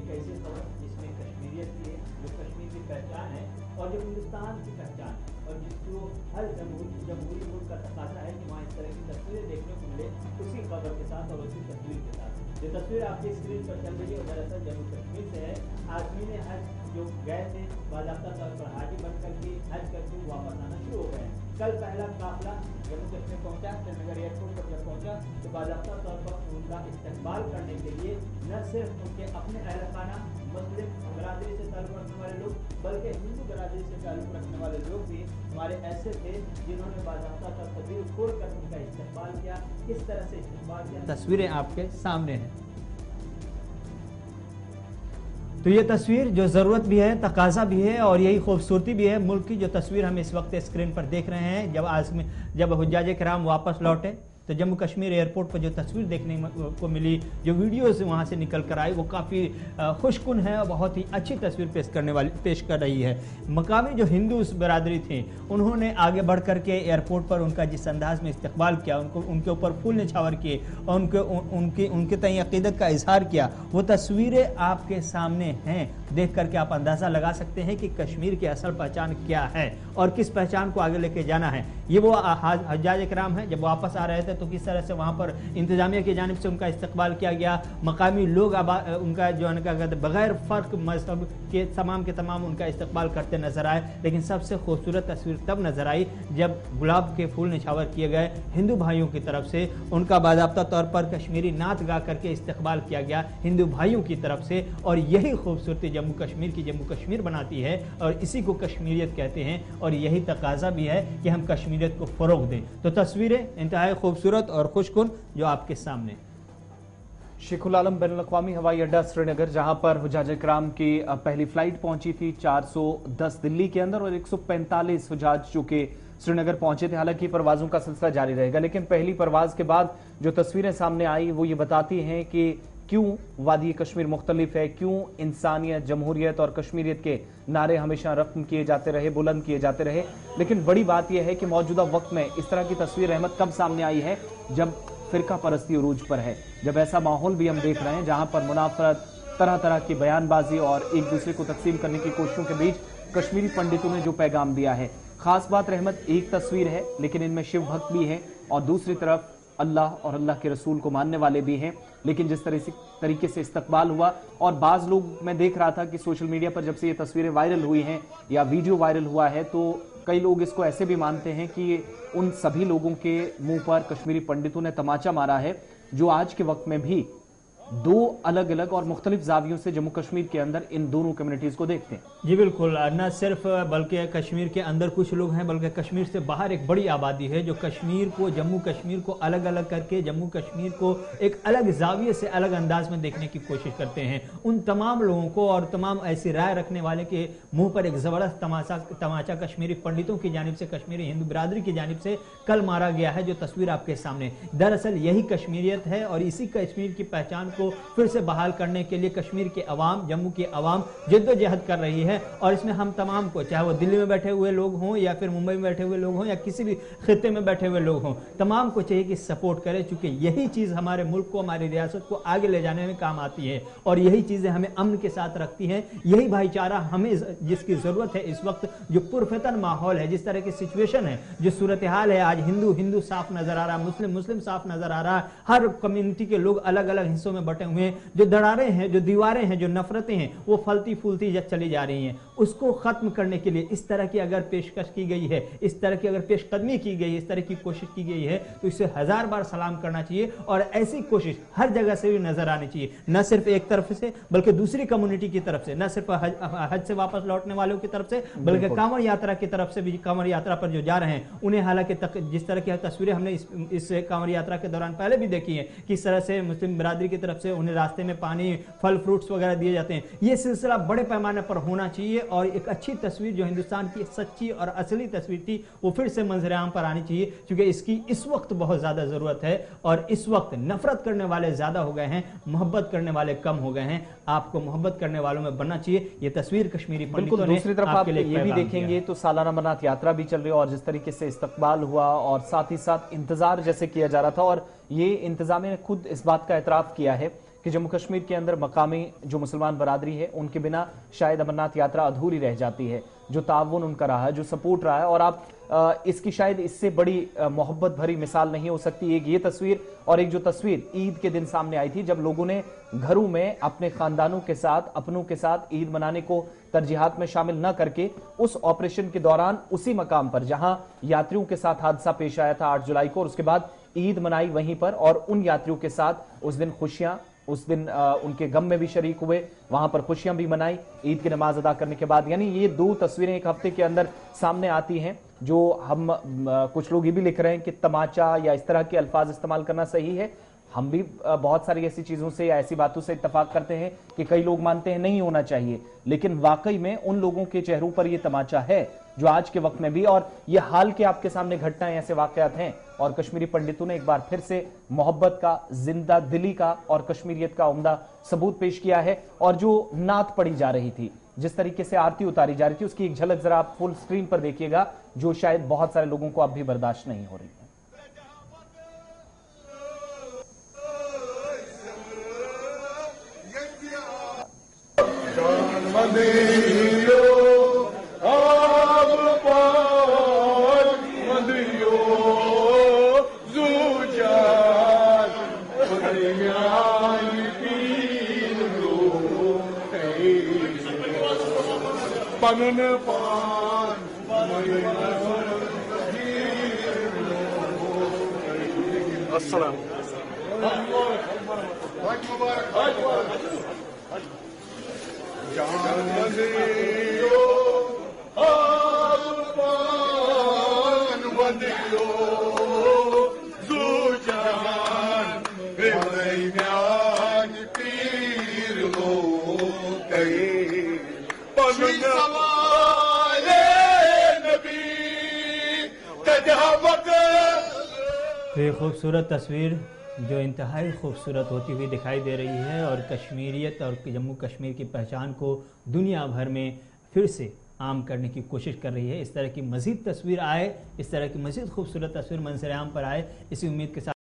एक ऐसी खबर जिसमें कश्मीरियत की है, जो कश्मीर की पहचान है और जो हिंदुस्तान की पहचान है, और जिसको हर जमहूरी मुल्क का तकाजा है कि वहाँ इस तरह की तस्वीरें देखने को मिले, उसी खबर के साथ और उसी तस्वीर के साथ। जो तस्वीर आपकी स्क्रीन पर चल रही है वो दरअसल जम्मू कश्मीर से है। आदमी ने हज जो गए थे बाज़ाब्ता तौर पर हाजी बन करके हज करके वापस आना शुरू हो गए। कल पहला काफिला जम्मू कश्मीर पहुंचा। श्रीनगर एयरपोर्ट पर जब पहुंचा तो बाज़ाब्ता तौर पर उनका इस्तेमाल करने के लिए न सिर्फ उनके अपने अहल खाना मुस्लिम बरादरी से ताल्लुक़ रखने वाले लोग, बल्कि हिंदू बरादरी से ताल्लुक़ रखने वाले लोग भी हमारे ऐसे थे जिन्होंने बाज़ाब्ता तौर पर दिल खोल कर उनका इस्तेमाल किया। किस तरह से इस्तेमाल किया, तस्वीरें आपके सामने हैं। तो ये तस्वीर जो ज़रूरत भी है, तकाजा भी है और यही खूबसूरती भी है मुल्क की। जो तस्वीर हम इस वक्त स्क्रीन पर देख रहे हैं, जब हुज्जाज किराम वापस लौटे तो जम्मू कश्मीर एयरपोर्ट पर जो तस्वीर देखने को मिली, जो वीडियोस वहाँ से निकल कर आई, वो काफ़ी खुशकुन है और बहुत ही अच्छी तस्वीर पेश कर रही है। मकामी जो हिंदू बरादरी थी उन्होंने आगे बढ़ कर के एयरपोर्ट पर उनका जिस अंदाज में इस्तकबाल किया, उनके ऊपर फूल निछावर किए और उनके तय अक़ीदत का इजहार किया, वो तस्वीरें आपके सामने हैं। देख करके आप अंदाज़ा लगा सकते हैं कि कश्मीर की असल पहचान क्या है और किस पहचान को आगे लेके जाना है। ये वो हज्जाज इकराम है, जब वापस आ रहे थे तो किस तरह से वहाँ पर इंतजामिया की जानिब से उनका इस्तकबाल किया गया। मकामी लोग उनका जो है कहते बगैर फ़र्क मजहब के तमाम उनका इस्तकबाल करते नजर आए। लेकिन सबसे खूबसूरत तस्वीर तब नजर आई जब गुलाब के फूल निछावर किए गए हिंदू भाइयों की तरफ से, उनका बाज़ाब्ता तौर पर कश्मीरी नात गा करके इस्तकबाल किया गया हिंदू भाइयों की तरफ से। और यही खूबसूरती जम्मू कश्मीर बनाती है और इसी को कश्मीरियत कहते हैं और यही तकाजा भी है कि हम कश्मीरियत को फ़रोग़ दें। तो तस्वीरें इंतहाई खूबसूरत और खुशकुन जो आपके सामने। शेखुल आलम बैनुल-अक़वामी हवाई अड्डा श्रीनगर, जहां पर हुज्जाज इकराम की पहली फ्लाइट पहुंची थी 410 दिल्ली के अंदर और 145 हुज्जाज जो कि श्रीनगर पहुंचे थे। हालांकि परवाजों का सिलसिला जारी रहेगा, लेकिन पहली परवाज के बाद जो तस्वीरें सामने आई वो ये बताती हैं कि क्यों वादी कश्मीर मुख्तलिफ है, क्यों इंसानियत, जमहूरियत और कश्मीरियत के नारे हमेशा रफ्म किए जाते रहे, बुलंद किए जाते रहे। लेकिन बड़ी बात यह है कि मौजूदा वक्त में इस तरह की तस्वीर अहमद कब सामने आई है, जब फिरका परस्ती उरूज पर है, जब ऐसा माहौल भी हम देख रहे हैं जहां पर मुनाफरत, तरह तरह की बयानबाजी और एक दूसरे को तकसीम करने की कोशिशों के बीच कश्मीरी पंडितों ने जो पैगाम दिया है। खास बात रहमत एक तस्वीर है, लेकिन इनमें शिव भक्त भी हैं और दूसरी तरफ अल्लाह और अल्लाह के रसूल को मानने वाले भी हैं। लेकिन जिस तरीके से इस्तकबाल हुआ, और बाज़ लोग, मैं देख रहा था कि सोशल मीडिया पर जब से ये तस्वीरें वायरल हुई हैं या वीडियो वायरल हुआ है, तो कई लोग इसको ऐसे भी मानते हैं कि उन सभी लोगों के मुंह पर कश्मीरी पंडितों ने तमाचा मारा है जो आज के वक्त में भी दो अलग अलग और मुख्तलिफ जावियों से जम्मू कश्मीर के अंदर इन दोनों कम्युनिटीज को देखते हैं। जी बिल्कुल, न सिर्फ बल्कि कश्मीर के अंदर कुछ लोग हैं, बल्कि कश्मीर से बाहर एक बड़ी आबादी है जो कश्मीर को, जम्मू कश्मीर को अलग अलग करके जम्मू कश्मीर को एक अलग जाविये से, अलग अंदाज में देखने की कोशिश करते हैं। उन तमाम लोगों को और तमाम ऐसी राय रखने वाले के मुंह पर एक ज़बरदस्त तमाचा कश्मीरी पंडितों की जानिब से, कश्मीरी हिंदू बिरादरी की जानिब से कल मारा गया है, जो तस्वीर आपके सामने। दरअसल यही कश्मीरियत है और इसी कश्मीर की पहचान को फिर से बहाल करने के लिए कश्मीर के अवाम, जम्मू की अवाम जिद्दोजहद कर रही है। और इसमें हम तमाम को, चाहे वो दिल्ली में बैठे हुए लोग हों या फिर मुंबई में बैठे हुए लोग हों या किसी भी खित्ते में बैठे हुए लोग हों, तमाम को चाहिए कि सपोर्ट करें, चूंकि यही चीज़ हमारे मुल्क को, हमारी रियासत को आगे ले जाने में काम आती है और यही चीज़ें हमें अमन के साथ रखती हैं। यही भाईचारा हमें जिसकी ज़रूरत है इस वक्त, जो पुरफतन माहौल है, जिस तरह की सिचुएशन है, जो सूरत हाल है, आज हिंदू साफ नजर आ रहा है, मुस्लिम साफ नजर आ रहा है, हर कम्युनिटी के लोग अलग अलग हिस्सों में बटे हुए, जो दरारें हैं, जो दीवारें हैं, जो नफरतें हैं, वो फलती फूलती चली जा रही हैं। उसको खत्म करने के लिए इस तरह की अगर पेशकश की गई है, इस तरह की अगर पेशकदमी की गई, इस तरह की कोशिश की गई है, तो इसे 1000 बार सलाम करना चाहिए और ऐसी कोशिश हर जगह से भी नजर आनी चाहिए, न सिर्फ एक तरफ से बल्कि दूसरी कम्युनिटी की तरफ से, न सिर्फ हज से वापस लौटने वालों की तरफ से बल्कि कांवड़ यात्रा की तरफ से भी। कांवड़ यात्रा पर जो जा रहे हैं उन्हें, हालांकि जिस तरह की तस्वीरें हमने इस कांवड़ यात्रा के दौरान पहले भी देखी है, किस तरह से मुस्लिम बिरादरी की तरफ से उन्हें रास्ते में पानी, फल, फ्रूट्स वगैरह दिए जाते हैं। ये सिलसिला बड़े पैमाने पर होना चाहिए और एक अच्छी तस्वीर जो हिंदुस्तान की सच्ची और असली तस्वीर थी वो फिर से मंजर-ए-आम पर आनी चाहिए, क्योंकि इसकी इस वक्त बहुत ज्यादा जरूरत है। और इस वक्त नफरत करने वाले ज्यादा हो गए हैं, मोहब्बत करने वाले कम हो गए हैं। आपको मोहब्बत करने वालों में बनना चाहिए। ये तस्वीर कश्मीरी पंडितों ने दूसरी तरफ आप ये भी देखेंगे तो सालाना अमरनाथ यात्रा भी चल रही है और जिस तरीके से इस्तकबाल हुआ और साथ ही साथ इंतजार जैसे किया जा रहा था, और ये इंतजामिया ने खुद इस बात का एतराफ किया है कि जम्मू कश्मीर के अंदर मकामी जो मुसलमान बरादरी है उनके बिना शायद अमरनाथ यात्रा अधूरी रह जाती है। जो ताउन उनका रहा है, जो सपोर्ट रहा है, और आप इसकी शायद इससे बड़ी मोहब्बत भरी मिसाल नहीं हो सकती। एक ये तस्वीर और एक जो तस्वीर ईद के दिन सामने आई थी, जब लोगों ने घरों में अपने खानदानों के साथ, अपनों के साथ ईद मनाने को तरजीहात में शामिल न करके उस ऑपरेशन के दौरान उसी मकाम पर जहां यात्रियों के साथ हादसा पेश आया था 8 जुलाई को, और उसके बाद ईद मनाई वहीं पर, और उन यात्रियों के साथ उस दिन खुशियां, उस दिन उनके गम में भी शरीक हुए, वहां पर खुशियां भी मनाई ईद की नमाज अदा करने के बाद। यानी ये दो तस्वीरें एक हफ्ते के अंदर सामने आती हैं, जो हम कुछ लोग ये भी लिख रहे हैं कि तमाचा या इस तरह के अल्फाज इस्तेमाल करना सही है। हम भी बहुत सारी ऐसी चीजों से या ऐसी बातों से इत्तेफाक करते हैं कि कई लोग मानते हैं नहीं होना चाहिए, लेकिन वाकई में उन लोगों के चेहरों पर यह तमाचा है जो आज के वक्त में भी, और ये हाल के आपके सामने घटनाएं, ऐसे वाकयात हैं, और कश्मीरी पंडितों ने एक बार फिर से मोहब्बत का, जिंदा दिली का और कश्मीरियत का उम्दा सबूत पेश किया है। और जो नात पढ़ी जा रही थी, जिस तरीके से आरती उतारी जा रही थी, उसकी एक झलक जरा आप फुल स्क्रीन पर देखिएगा, जो शायद बहुत सारे लोगों को अब भी बर्दाश्त नहीं हो रही है। ये खूबसूरत तस्वीर जो इंतहाई खूबसूरत होती हुई दिखाई दे रही है, और कश्मीरियत और जम्मू कश्मीर की पहचान को दुनिया भर में फिर से आम करने की कोशिश कर रही है। इस तरह की मज़ीद तस्वीर आए, इस तरह की मज़ीद खूबसूरत तस्वीर मंजर आम पर आए, इसी उम्मीद के साथ